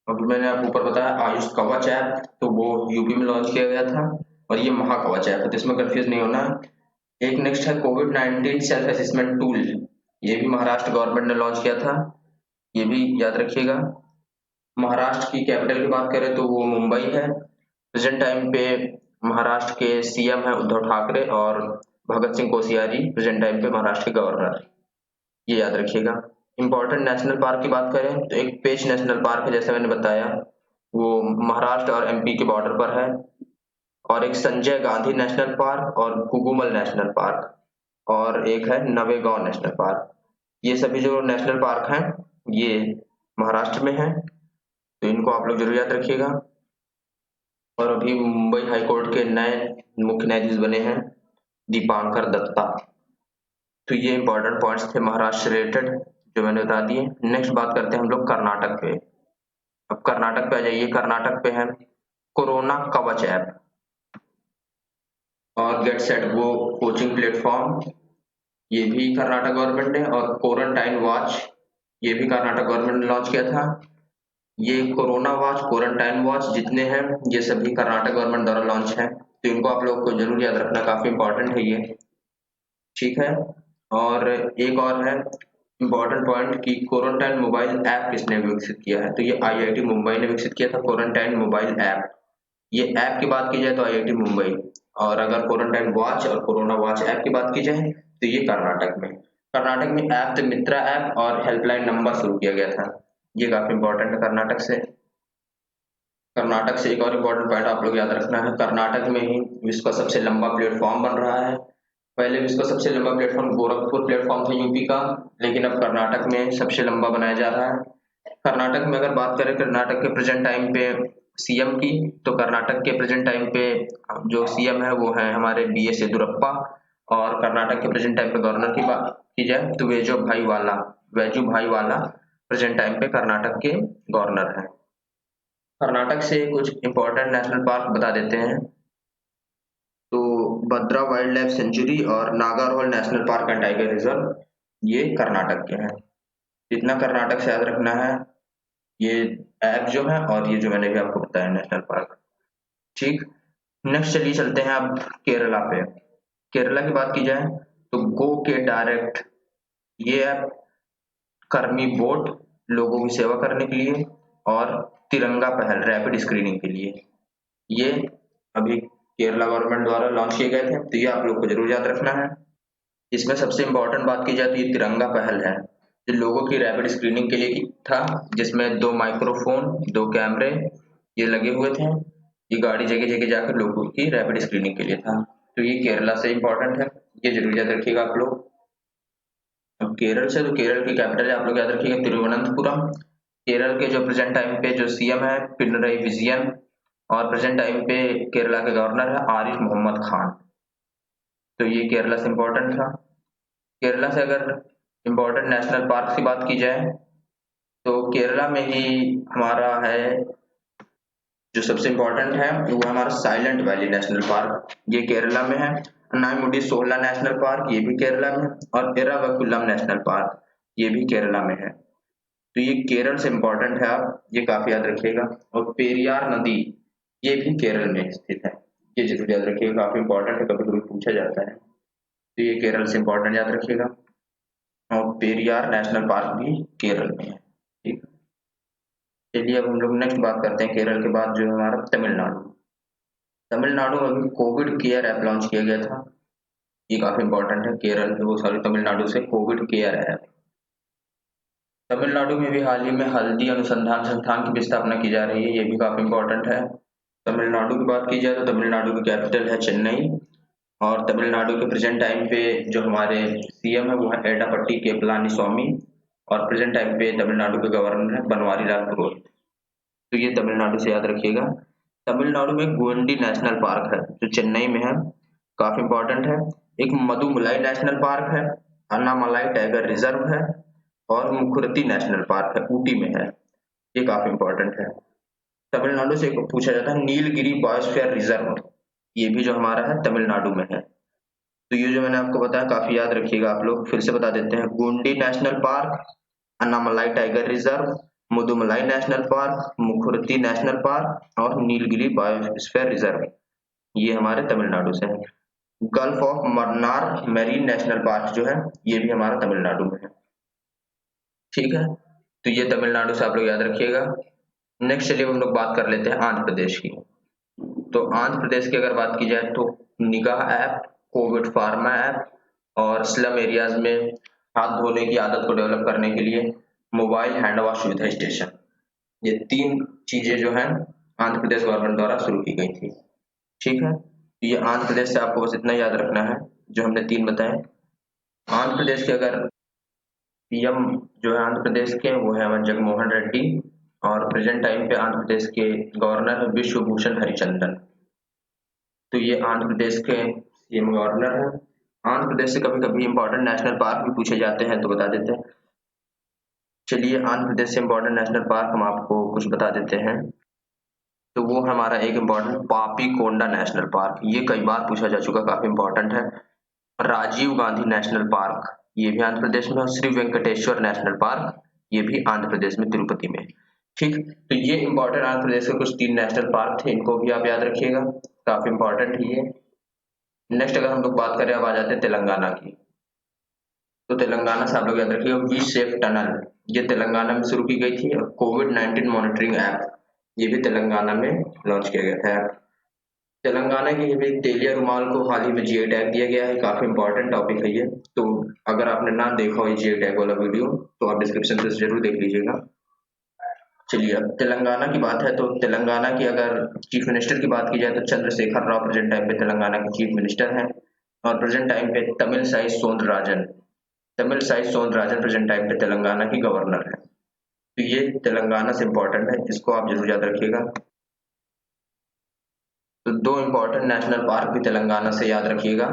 अभी मैंने आपको ऊपर बताया आयुष कवच ऐप, तो वो यूपी में लॉन्च किया गया था, और ये महाकवच ऐप है, तो इसमें कंफ्यूज नहीं होना है। एक नेक्स्ट है कोविड-19 सेल्फ असेसमेंट टूल, ये भी महाराष्ट्र गवर्नमेंट ने लॉन्च किया था, ये भी याद रखिएगा। महाराष्ट्र की कैपिटल की बात करें तो वो मुंबई है। प्रेजेंट टाइम पे महाराष्ट्र के सीएम है उद्धव ठाकरे, और भगत सिंह कोश्यारी प्रेजेंट टाइम पे महाराष्ट्र के गवर्नर, ये याद रखिएगा। इंपॉर्टेंट नेशनल पार्क की बात करें तो एक पेंच नेशनल पार्क है, जैसे मैंने बताया, वो महाराष्ट्र और एमपी के बॉर्डर पर है। और एक संजय गांधी नेशनल पार्क और घुघुमल नेशनल पार्क, और एक है नवेगांव नेशनल पार्क। ये सभी जो नेशनल पार्क हैं ये महाराष्ट्र में हैं, तो इनको आप लोग जरूर याद रखिएगा। और अभी मुंबई हाई कोर्ट के नए मुख्य न्यायाधीश बने हैं दीपांकर दत्ता। तो ये इंपॉर्टेंट पॉइंट्स थे महाराष्ट्र से रिलेटेड जो मैंने बता दिए। नेक्स्ट बात करते हैं हम लोग कर्नाटक पे। अब कर्नाटक पे आ जाइए। कर्नाटक पे है कोरोना कवच ऐप, और get set go coaching platform, ये भी कर्नाटक गवर्नमेंट ने, और क्वारंटाइन वॉच, ये भी कर्नाटक गवर्नमेंट ने लॉन्च किया था। ये कोरोना वॉच, क्वारंटाइन वॉच जितने हैं ये सभी कर्नाटक गवर्नमेंट द्वारा लॉन्च है, तो इनको आप लोग को जरूर याद रखना, काफी इंपॉर्टेंट है ये, ठीक है। और एक और है इंपॉर्टेंट पॉइंट कि क्वारंटाइन मोबाइल ऐप किसने विकसित किया है, तो ये आईआईटी मुंबई ने विकसित किया था क्वारंटाइन मोबाइल ऐप। ये ऐप की बात की जाए तो आईआईटी मुंबई, और अगर क्वारंटाइन वॉच और कोरोना वॉच ऐप की बात की जाए तो ये कर्नाटक में। कर्नाटक में ऐप द मित्रा ऐप और हेल्पलाइन नंबर शुरू किया गया था, ये काफी इंपॉर्टेंट है कर्नाटक से। कर्नाटक से एक और इम्पोर्टेंट पॉइंट आप लोग याद रखना है, कर्नाटक में ही विश्व का सबसे लंबा प्लेटफॉर्म बन रहा है। पहले विश्व का सबसे लंबा प्लेटफॉर्म गोरखपुर प्लेटफॉर्म था यूपी का, लेकिन अब कर्नाटक में सबसे लंबा बनाया जा रहा है। कर्नाटक में अगर बात करें कर्नाटक के प्रेजेंट टाइम पे सीएम की, तो कर्नाटक के प्रेजेंट टाइम पे जो सीएम है वो है हमारे बी एस येदियुरप्पा, और कर्नाटक के प्रेजेंट टाइम पे गवर्नर की बात की जाए तो वेजू भाई वाला प्रेजेंट टाइम पे कर्नाटक के गवर्नर हैं। कर्नाटक से कुछ इंपॉर्टेंट नेशनल पार्क बता देते हैं, तो भद्रा वाइल्ड लाइफ सेंचुरी और Nagarhole national park and tiger reserve, ये कर्नाटक के हैं। इतना कर्नाटक से याद रखना है, ये ऐप जो है और ये जो मैंने भी आपको बताया नेशनल पार्क, ठीक। नेक्स्ट चलिए चलते हैं अब केरला पे। केरला की बात की जाए तो गो के डायरेक्ट, ये ऐप कर्मी बोट लोगों की सेवा करने के लिए, और तिरंगा पहल रैपिड स्क्रीनिंग के लिए, ये अभी केरला गवर्नमेंट द्वारा लॉन्च किए गए थे, तो ये आप लोग को जरूर याद रखना है। इसमें सबसे इम्पोर्टेंट बात की जाए तो ये तिरंगा पहल है जो लोगों की रैपिड स्क्रीनिंग के लिए था, जिसमें 2 माइक्रोफोन 2 कैमरे ये लगे हुए थे। ये गाड़ी जगह जगह जाकर लोगों की रैपिड स्क्रीनिंग के लिए था, तो ये केरला से इम्पोर्टेंट है, ये जरूर याद रखिएगा आप लोग। अब केरल से, तो केरल की कैपिटल आप लोग याद रखिएगा तिरुवनंतपुरम। केरल के जो प्रेजेंट टाइम पे जो सीएम है पिनरई विजयन, और प्रेजेंट टाइम पे केरला के गवर्नर है आरिफ मोहम्मद खान, तो ये केरला से इम्पोर्टेंट था। केरला से अगर इम्पोर्टेंट नेशनल पार्क की बात की जाए तो केरला में ही हमारा है जो सबसे इम्पोर्टेंट है वो हमारा साइलेंट वैली नेशनल पार्क, ये केरला में है। अन्नाईमुडी सोहला नेशनल पार्क, ये भी केरला में, और एराविकुलम नेशनल पार्क, ये भी केरला में है, तो ये केरल से इम्पोर्टेंट है, आप ये काफी याद रखिएगा। और पेरियार नदी, ये भी केरल में स्थित है, ये जरूर याद रखिएगा, काफी इंपॉर्टेंट है, कभी कभी पूछा जाता है, तो ये केरल से इम्पोर्टेंट याद रखिएगा। और पेरियार नेशनल पार्क भी केरल में है, ठीक। चलिए अब हम लोग नेक्स्ट बात करते हैं केरल के बाद जो हमारा तमिलनाडु। तमिलनाडु में भी कोविड केयर ऐप लॉन्च किया गया था, ये काफी इंपॉर्टेंट है, केरल वो सॉरी तमिलनाडु से कोविड केयर ऐप। तमिलनाडु में भी हाल ही में हल्दी अनुसंधान संस्थान की भी स्थापना की जा रही है, ये भी काफी इंपॉर्टेंट है। तमिलनाडु की बात की जाए तो तमिलनाडु की कैपिटल है चेन्नई, और तमिलनाडु के प्रेजेंट टाइम पे जो हमारे सीएम है वो है एडापट्टी के पलानीस्वामी, और प्रेजेंट टाइम पे तमिलनाडु के गवर्नर है बनवारी लाल पुरोहित, तो ये तमिलनाडु से याद रखिएगा। तमिलनाडु में गोंडी नेशनल पार्क है जो चेन्नई में है, काफी इंपॉर्टेंट है। एक मदुमलाई नेशनल पार्क है, अन्नामलाई टाइगर रिजर्व है, और मुकुरती नेशनल पार्क है ऊटी में है, ये काफी इंपॉर्टेंट है। तमिलनाडु से पूछा जाता है नीलगिरी बायोस्फीयर रिजर्व, ये भी जो हमारा है तमिलनाडु में है, तो ये जो मैंने आपको बताया काफी याद रखिएगा आप लोग, फिर से बता देते हैं। Guindy national park, Anamalai tiger reserve, Mudumalai national park, Mukurthi national park और नीलगिरी बायोस्फीयर रिजर्व, ये हमारे तमिलनाडु से है। Gulf of Mannar marine national park जो है ये भी हमारा तमिलनाडु में है। ठीक है, तो ये तमिलनाडु से आप लोग याद रखिएगा। नेक्स्ट चलिए हम लोग बात कर लेते हैं आंध्र प्रदेश की। तो आंध्र प्रदेश की अगर बात की जाए तो निगाह ऐप, कोविड फार्मा ऐप और स्लम एरियाज में हाथ धोने की आदत को डेवलप करने के लिए मोबाइल हैंड वॉश सुविधा स्टेशन, ये 3 चीजें जो है आंध्र प्रदेश गवर्नमेंट द्वारा शुरू की गई थी। ठीक है, ये आंध्र प्रदेश से आपको बस इतना याद रखना है जो हमने 3 बताए। आंध्र प्रदेश के अगर पीएम जो है आंध्र प्रदेश के वो है जगनमोहन रेड्डी और प्रेजेंट टाइम पे आंध्र प्रदेश के गवर्नर है विश्वभूषण हरिचंदन। तो ये आंध्र प्रदेश के सीएम गवर्नर है। आंध्र प्रदेश से कभी कभी इंपॉर्टेंट नेशनल पार्क भी पूछे जाते हैं तो बता देते हैं। चलिए आंध्र प्रदेश से इंपॉर्टेंट नेशनल पार्क हम आपको कुछ बता देते हैं। तो वो हमारा एक इम्पॉर्टेंट पापी कोंडा नेशनल पार्क, ये कई बार पूछा जा चुका, काफी इंपॉर्टेंट है। राजीव गांधी नेशनल पार्क, ये भी आंध्र प्रदेश में। श्री वेंकटेश्वर नेशनल पार्क, ये भी आंध्र प्रदेश में तिरुपति में। ठीक, तो ये इंपॉर्टेंट आंध्र प्रदेश के कुछ 3 नेशनल पार्क थे, इनको भी आप याद रखिएगा, काफी इंपॉर्टेंट है ये। नेक्स्ट अगर हम लोग बात करें, अब आ जाते हैं तेलंगाना की। तो तेलंगाना से आप लोग याद रखिएगा वी सेफ टनल, ये तेलंगाना में शुरू की गई थी। और कोविड-19 मॉनिटरिंग ऐप, ये भी तेलंगाना में लॉन्च किया गया था। तेलंगाना की ये भी तेलिया रुमाल को हाल ही में जीआई टैग दिया गया है, काफी इंपॉर्टेंट टॉपिक है ये। तो अगर आपने ना देखा हो जीआई टैग वाला वीडियो तो आप डिस्क्रिप्शन से जरूर देख लीजिएगा। चलिए अब तेलंगाना की बात है, तो तेलंगाना की अगर चीफ मिनिस्टर की बात की जाए तो चंद्रशेखर राव प्रेजेंट टाइम पे तेलंगाना के चीफ मिनिस्टर हैं। और प्रेजेंट टाइम पे तमिलसाई सौंदरराजन प्रेजेंट टाइम पे तेलंगाना की गवर्नर है। तो ये तेलंगाना से इंपॉर्टेंट है, इसको आप जरूर याद रखिएगा। तो 2 इंपॉर्टेंट नेशनल पार्क भी तेलंगाना से याद रखिएगा।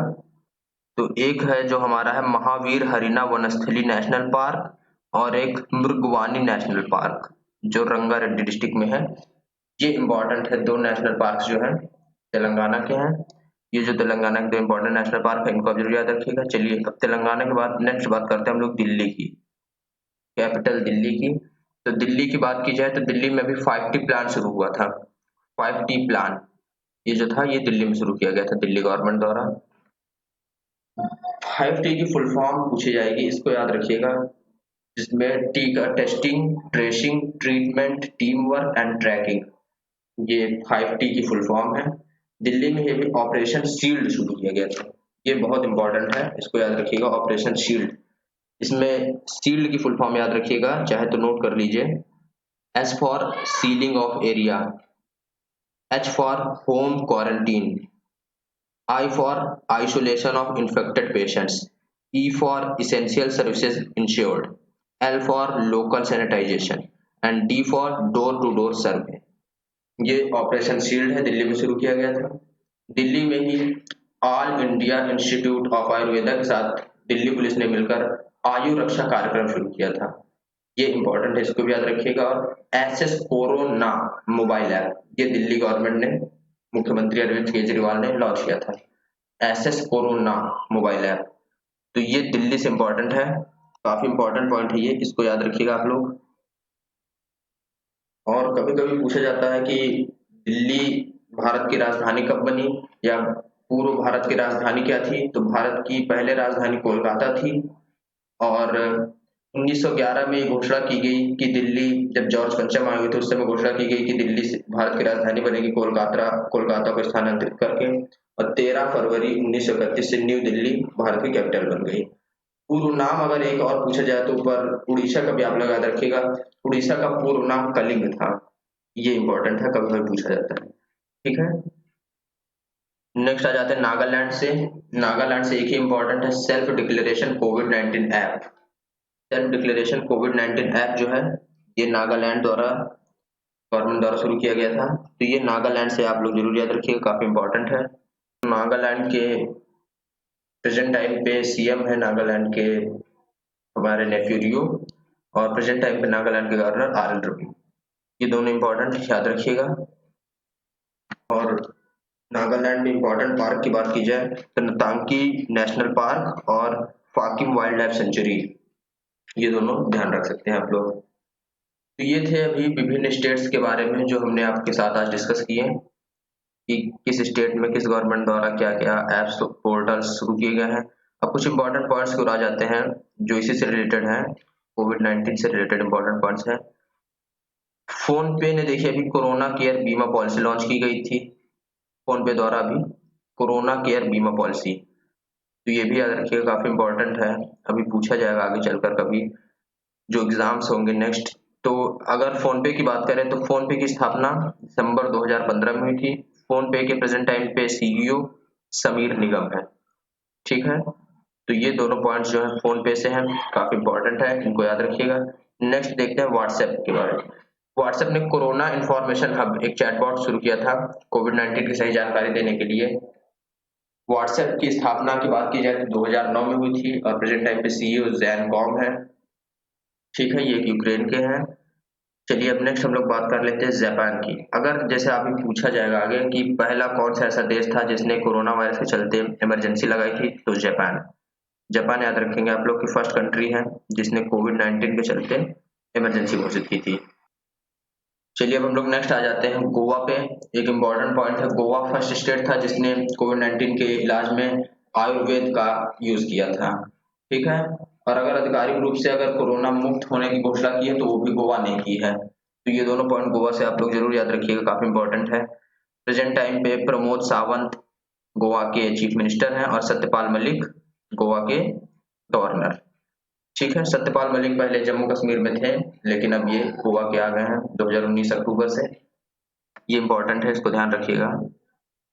तो एक है जो हमारा है महावीर हरिना वनस्थली नेशनल पार्क और एक मृगवानी नेशनल पार्क जो रंगारेड्डी डिस्ट्रिक्ट में है। ये इंपॉर्टेंट है, 2 नेशनल पार्क जो हैं तेलंगाना के हैं। ये जो तेलंगाना के 2 इंपॉर्टेंट नेशनल पार्क है इनको आप जरूर याद रखिएगा। चलिए अब तेलंगाना के बाद नेक्स्ट बात करते हैं हम लोग दिल्ली की, कैपिटल दिल्ली की। तो दिल्ली की बात की जाए तो दिल्ली में भी 5T प्लान शुरू हुआ था। 5T प्लान ये जो था ये दिल्ली में शुरू किया गया था दिल्ली गवर्नमेंट द्वारा। 5T की फुल फॉर्म पूछी जाएगी, इसको याद रखिएगा, जिसमें टी का testing, tracing, treatment, teamwork and tracking, ये 5T की फुल फॉर्म है। दिल्ली में ये भी ऑपरेशन शील्ड शुरू किया गया था, ये बहुत इंपॉर्टेंट है, इसको याद रखिएगा, ऑपरेशन शील्ड। इसमें शील्ड की फुल फॉर्म याद रखिएगा, चाहे तो नोट कर लीजिए। S for ceiling of area, H for home quarantine, I for isolation of infected patients, E for essential services ensured, L for local sanitization and D for door-to-door survey। ये operation shield है, दिल्ली में शुरू किया गया था। दिल्ली में ही all India institute of Ayurveda के साथ दिल्ली पुलिस ने मिलकर आयु रक्षा कार्यक्रम शुरू किया था, ये इंपॉर्टेंट है, इसको भी याद रखिएगा। और एसएस कोरोना मोबाइल ऐप, ये दिल्ली गवर्नमेंट ने, मुख्यमंत्री अरविंद केजरीवाल ने लॉन्च किया था, एसएस कोरोना मोबाइल ऐप। तो ये दिल्ली से इंपॉर्टेंट है, काफी इंपॉर्टेंट पॉइंट है ये, इसको याद रखिएगा आप लोग। और कभी कभी पूछा जाता है कि दिल्ली भारत की राजधानी कब बनी या पूर्व भारत की राजधानी क्या थी। तो भारत की पहले राजधानी कोलकाता थी और 1911 में घोषणा की गई कि दिल्ली, जब जॉर्ज पंचम आए हुए थे उस समय घोषणा की गई कि दिल्ली से भारत की राजधानी बनेगी कोलकाता को स्थानांतरित करके। और 13 फरवरी 1931 से न्यू दिल्ली भारत की कैपिटल बन गई। पूर्व नाम अगर एक और पूछा जाए तो ऊपर उड़ीसा का भी आप लोग याद रखिएगा, उड़ीसा का पूर्व नाम कलिंग था, ये इंपॉर्टेंट है, कभी कभी पूछा जाता है। ठीक है, नेक्स्ट आ जाते हैं नागालैंड से। नागालैंड से एक ही इंपॉर्टेंट है, सेल्फ डिक्लेरेशन कोविड-19 ऐप। सेल्फ डिक्लेरेशन कोविड-19 ऐप जो है ये नागालैंड द्वारा, गवर्नमेंट द्वारा शुरू किया गया था। तो ये नागालैंड से आप लोग जरूर याद रखिएगा, काफी इंपॉर्टेंट है। नागालैंड के प्रेजेंट टाइम पे सीएम है नागालैंड के हमारे नेफ्यू रियो, और प्रेजेंट टाइम पे नागालैंड के गवर्नर आरएन रवि, ये दोनों इंपॉर्टेंट याद रखिएगा। और नागालैंड में इंपॉर्टेंट पार्क की बात की जाए तो नतांगी नेशनल पार्क और फाकिम वाइल्ड लाइफ सेंचुरी, ये दोनों ध्यान रख सकते हैं आप लोग। तो ये थे अभी विभिन्न स्टेट्स के बारे में जो हमने आपके साथ आज डिस्कस किए कि किस स्टेट में किस गवर्नमेंट द्वारा क्या क्या एप्स पोर्टल्स शुरू किए गए हैं। अब कुछ इंपॉर्टेंट पॉइंट्स को आ जाते हैं जो इसी से रिलेटेड हैं, कोविड-19 से रिलेटेड इंपॉर्टेंट पॉइंट्स हैं। फोन पे ने देखिए अभी कोरोना केयर बीमा पॉलिसी लॉन्च की गई थी, फोन पे द्वारा अभी कोरोना केयर बीमा पॉलिसी, तो ये भी याद रखिएगा, काफी इंपॉर्टेंट है, अभी पूछा जाएगा आगे चलकर कभी जो एग्जाम्स होंगे नेक्स्ट। तो अगर फोन पे की बात करें तो फोन पे की स्थापना दिसंबर 2015 में हुई थी। फोन पे के प्रेजेंट टाइम पे सीईओ समीर निगम है, ठीक है। तो ये दोनों पॉइंट्स जो है फोन पे से हैं, काफी इंपॉर्टेंट है, इनको याद रखिएगा। नेक्स्ट देखते हैं व्हाट्सएप के बारे में। व्हाट्सएप ने कोरोना इंफॉर्मेशन हब एक चैटबॉट शुरू किया था कोविड-19 की सही जानकारी देने के लिए। व्हाट्सएप की स्थापना की बात की जाए तो 2009 में हुई थी और प्रेजेंट टाइम पे सीईओ जैन कॉम है, ठीक है, ये यूक्रेन के हैं। चलिए अब नेक्स्ट हम लोग बात कर लेते हैं जापान की। अगर जैसे अभी पूछा जाएगा आगे कि पहला कौन सा ऐसा देश था जिसने कोरोना वायरस के चलते इमरजेंसी लगाई थी, तो जापान। जापान याद रखेंगे आप लोग की फर्स्ट कंट्री है जिसने कोविड-19 के चलते इमरजेंसी घोषित की थी। चलिए अब हम लोग नेक्स्ट आ जाते हैं गोवा पे। एक इम्पॉर्टेंट पॉइंट है, गोवा फर्स्ट स्टेट था जिसने कोविड-19 के इलाज में आयुर्वेद का यूज किया था, ठीक है। और अगर आधिकारिक रूप से अगर कोरोना मुक्त होने की घोषणा की है तो वो भी गोवा ने की है। तो ये दोनों पॉइंट गोवा से आप लोग जरूर याद रखिएगा, काफी इंपॉर्टेंट है। प्रेजेंट टाइम पे प्रमोद सावंत गोवा के चीफ मिनिस्टर हैं और सत्यपाल मलिक गोवा के गवर्नर, ठीक है। सत्यपाल मलिक पहले जम्मू कश्मीर में थे लेकिन अब ये गोवा के आ गए हैं 2019 अक्टूबर से, ये इंपॉर्टेंट है, इसको ध्यान रखिएगा।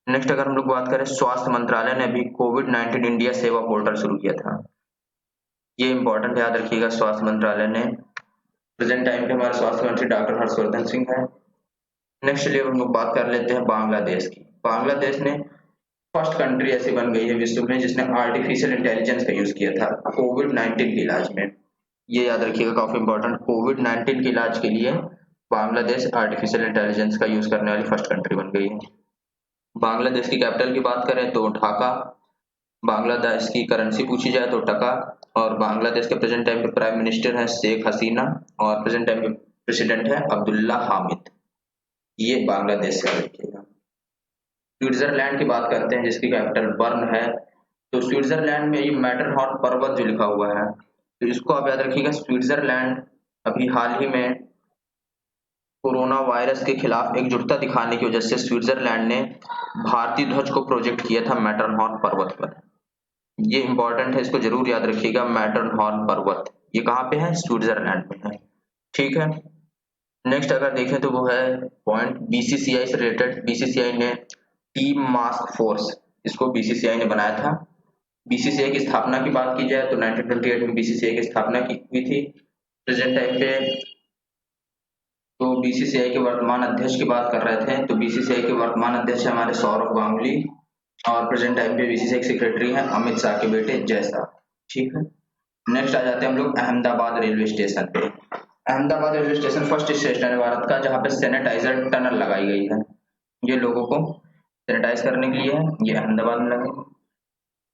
नेक्स्ट अगर हम लोग बात करें, स्वास्थ्य मंत्रालय ने भी कोविड-19 इंडिया सेवा पोर्टल शुरू किया था, ये इंपॉर्टेंट याद रखिएगा। स्वास्थ्य मंत्रालय ने, प्रेजेंट टाइम पे हमारे स्वास्थ्य मंत्री डॉक्टर हर्षवर्धन सिंह है। नेक्स्ट चलिए हम लोग बात कर लेते हैं बांग्लादेश की। बांग्लादेश ने फर्स्ट कंट्री ऐसी बन गई है विश्व में जिसने आर्टिफिशियल इंटेलिजेंस का यूज किया था कोविड-19 के इलाज में, ये याद रखिएगा, काफी इंपॉर्टेंट। कोविड-19 के इलाज के लिए बांग्लादेश आर्टिफिशियल इंटेलिजेंस का यूज करने वाली फर्स्ट कंट्री बन गई है। बांग्लादेश की कैपिटल की बात करें तो ढाका, बांग्लादेश की करेंसी पूछी जाए तो टका, और बांग्लादेश के प्रेजेंट टाइम पे प्राइम मिनिस्टर है शेख हसीना और प्रेजेंट टाइम पे प्रेसिडेंट है अब्दुल्ला हामिद, ये बांग्लादेश से रखिएगा। स्विट्जरलैंड की बात करते हैं जिसकी कैपिटल बर्न है। तो स्विट्जरलैंड में ये मैटरहॉर्न पर्वत जो लिखा हुआ है, तो इसको आप याद रखिएगा। स्विट्जरलैंड अभी हाल ही में कोरोना वायरस के खिलाफ एकजुटता दिखाने की वजह से स्विट्जरलैंड ने भारतीय ध्वज को प्रोजेक्ट किया था मैटरहॉर्न पर्वत पर, ये इंपॉर्टेंट है, इसको जरूर याद रखिएगा। मैटरहॉर्न पर्वत ये कहाँ पे है, स्विट्जरलैंड में है, ठीक है। नेक्स्ट अगर देखें तो वो है पॉइंट बीसीसीआई से रिलेटेड। बीसीसीआई ने टीम मास्क फोर्स, इसको बीसीसीआई ने बनाया था। बीसीसीआई की स्थापना की बात की जाए तो 1928 में बीसीसीआई की स्थापना की हुई थी। प्रेजेंट टाइम पे तो बीसीसीआई के वर्तमान अध्यक्ष की बात कर रहे थे, तो बीसीसीआई के वर्तमान अध्यक्ष हमारे सौरभ गांगुली और प्रेजेंट टाइम पे बीसीसीआई सेक्रेटरी हैं अमित शाह के बेटे जय शाह, ठीक है। नेक्स्ट आ जाते हैं हम लोग अहमदाबाद रेलवे स्टेशन पे। Ahmedabad railway station first station है भारत का जहाँ पे सैनिटाइजर टनल लगाई गई है, ये लोगों को सैनिटाइज करने के लिए है, ये अहमदाबाद में लगे,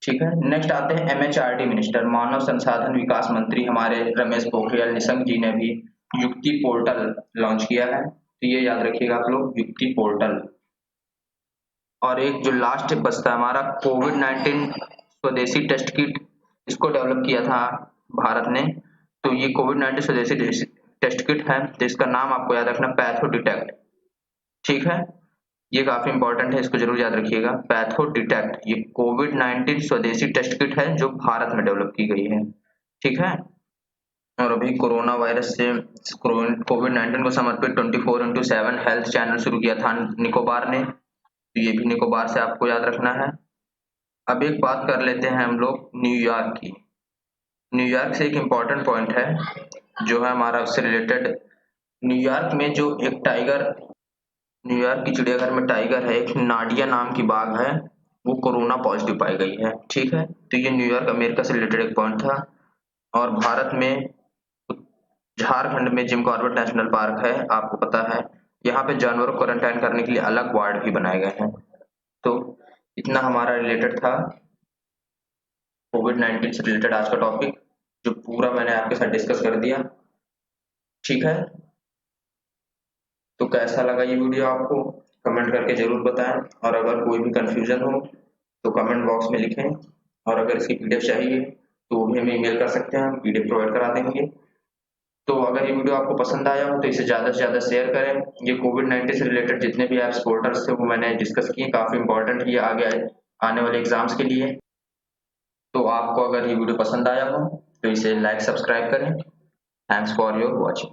ठीक है। नेक्स्ट आते हैं एमएचआरडी मिनिस्टर, मानव संसाधन विकास मंत्री हमारे रमेश पोखरियाल निशंक जी ने भी युक्ति पोर्टल लॉन्च किया है, तो ये याद रखिएगा आप लोग, युक्ति पोर्टल। और एक जो लास्ट बचता है हमारा कोविड-19 स्वदेशी टेस्ट किट, इसको डेवलप किया था भारत ने, तो ये कोविड-19 स्वदेशी टेस्ट किट है, तो इसका नाम आपको याद रखना पैथो डिटेक्ट, ठीक है। ये काफी इंपॉर्टेंट है, इसको जरूर याद रखिएगा, पैथो डिटेक्ट, ये कोविड-19 स्वदेशी टेस्ट किट है जो भारत में डेवलप की गई है, ठीक है। और अभी कोरोना वायरस से कोविड-19 को समर्पित 24x7 हेल्थ चैनल शुरू किया था निकोबार ने, तो ये भी निकोबार से आपको याद रखना है। अब एक बात कर लेते हैं हम लोग न्यूयॉर्क की। न्यूयॉर्क से एक इम्पॉर्टेंट पॉइंट है जो है हमारा उससे रिलेटेड। न्यूयॉर्क में जो एक टाइगर, न्यूयॉर्क की चिड़ियाघर में टाइगर है, एक नाडिया नाम की बाघ है, वो कोरोना पॉजिटिव पाई गई है, ठीक है। तो ये न्यूयॉर्क अमेरिका से रिलेटेड एक पॉइंट था। और भारत में झारखंड में जिम कॉर्बेट नेशनल पार्क है, आपको पता है, यहाँ पे जानवरों को क्वारंटाइन करने के लिए अलग वार्ड भी बनाए गए हैं। तो इतना हमारा रिलेटेड था कोविड-19 से रिलेटेड आज का टॉपिक, जो पूरा मैंने आपके साथ डिस्कस कर दिया, ठीक है। तो कैसा लगा ये वीडियो आपको कमेंट करके जरूर बताएं, और अगर कोई भी कंफ्यूजन हो तो कमेंट बॉक्स में लिखें, और अगर इसकी पीडीएफ चाहिए तो वो भी हमें ईमेल कर सकते हैं, हम पीडीएफ प्रोवाइड करा देंगे। तो अगर ये वीडियो आपको पसंद आया हो तो इसे ज़्यादा से ज़्यादा शेयर करें। ये कोविड-19 से रिलेटेड जितने भी ऐप्स पोर्टल्स थे वो मैंने डिस्कस किए, काफ़ी इंपॉर्टेंट है ये आगे आने वाले एग्जाम्स के लिए। तो आपको अगर ये वीडियो पसंद आया हो तो इसे लाइक सब्सक्राइब करें। Thanks for your watching.